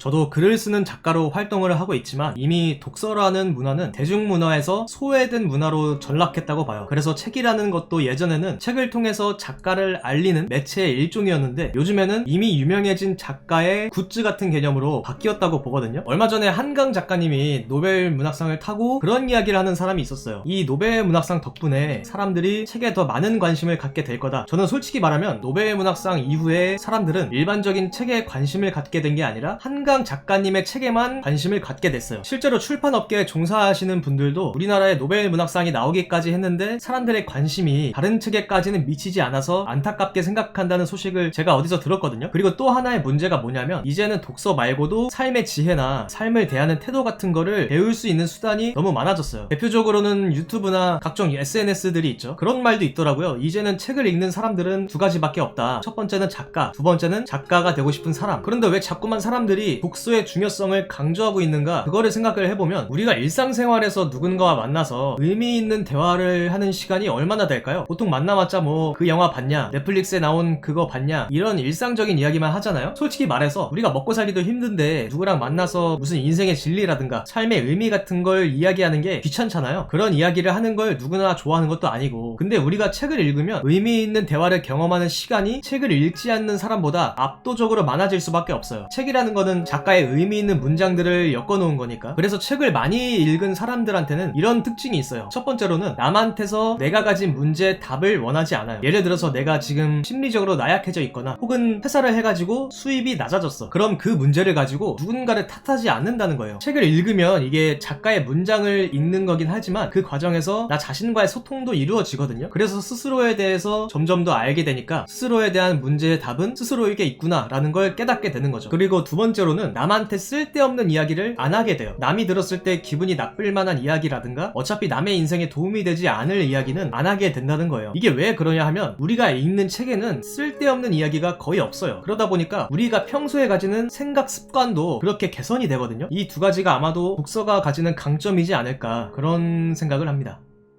저도 글을 쓰는 작가로 활동을 하고 있지만 이미 독서라는 문화는 대중문화에서 소외된 문화로 전락했다고 봐요. 그래서 책이라는 것도 예전에는 책을 통해서 작가를 알리는 매체의 일종이었는데 요즘에는 이미 유명해진 작가의 굿즈 같은 개념으로 바뀌었다고 보거든요. 얼마 전에 한강 작가님이 노벨 문학상을 타고 그런 이야기를 하는 사람이 있었어요. 이 노벨 문학상 덕분에 사람들이 책에 더 많은 관심을 갖게 될 거다. 저는 솔직히 말하면 노벨 문학상 이후에 사람들은 일반적인 책에 관심을 갖게 된 게 아니라 한강 작가님의 책에만 관심을 갖게 됐어요. 실제로 출판업계에 종사하시는 분들도 우리나라에 노벨 문학상이 나오기까지 했는데 사람들의 관심이 다른 책에까지는 미치지 않아서 안타깝게 생각한다는 소식을 제가 어디서 들었거든요. 그리고 또 하나의 문제가 뭐냐면 이제는 독서 말고도 삶의 지혜나 삶을 대하는 태도 같은 거를 배울 수 있는 수단이 너무 많아졌어요. 대표적으로는 유튜브나 각종 SNS들이 있죠. 그런 말도 있더라고요. 이제는 책을 읽는 사람들은 두 가지밖에 없다. 첫 번째는 작가, 두 번째는 작가가 되고 싶은 사람. 그런데 왜 자꾸만 사람들이 독서의 중요성을 강조하고 있는가? 그거를 생각을 해보면 우리가 일상생활에서 누군가와 만나서 의미 있는 대화를 하는 시간이 얼마나 될까요? 보통 만나봤자 뭐 그 영화 봤냐? 넷플릭스에 나온 그거 봤냐? 이런 일상적인 이야기만 하잖아요? 솔직히 말해서 우리가 먹고 살기도 힘든데 누구랑 만나서 무슨 인생의 진리라든가 삶의 의미 같은 걸 이야기하는 게 귀찮잖아요? 그런 이야기를 하는 걸 누구나 좋아하는 것도 아니고 근데 우리가 책을 읽으면 의미 있는 대화를 경험하는 시간이 책을 읽지 않는 사람보다 압도적으로 많아질 수밖에 없어요. 책이라는 거는 작가의 의미 있는 문장들을 엮어놓은 거니까. 그래서 책을 많이 읽은 사람들한테는 이런 특징이 있어요. 첫 번째로는 남한테서 내가 가진 문제의 답을 원하지 않아요. 예를 들어서 내가 지금 심리적으로 나약해져 있거나 혹은 회사를 해가지고 수입이 낮아졌어. 그럼 그 문제를 가지고 누군가를 탓하지 않는다는 거예요. 책을 읽으면 이게 작가의 문장을 읽는 거긴 하지만 그 과정에서 나 자신과의 소통도 이루어지거든요. 그래서 스스로에 대해서 점점 더 알게 되니까 스스로에 대한 문제의 답은 스스로에게 있구나 라는 걸 깨닫게 되는 거죠. 그리고 두 번째로는 남한테 쓸데없는 이야기를 안 하게 돼요. 남이 들었을 때 기분이 나쁠 만한 이야기라든가 어차피 남의 인생에 도움이 되지 않을 이야기는 안 하게 된다는 거예요. 이게 왜 그러냐 하면 우리가 읽는 책에는 쓸데없는 이야기가 거의 없어요. 그러다 보니까 우리가 평소에 가지는 생각 습관도 그렇게 개선이 되거든요. 이 두 가지가 아마도 독서가 가지는 강점이지 않을까 그런 생각을 합니다.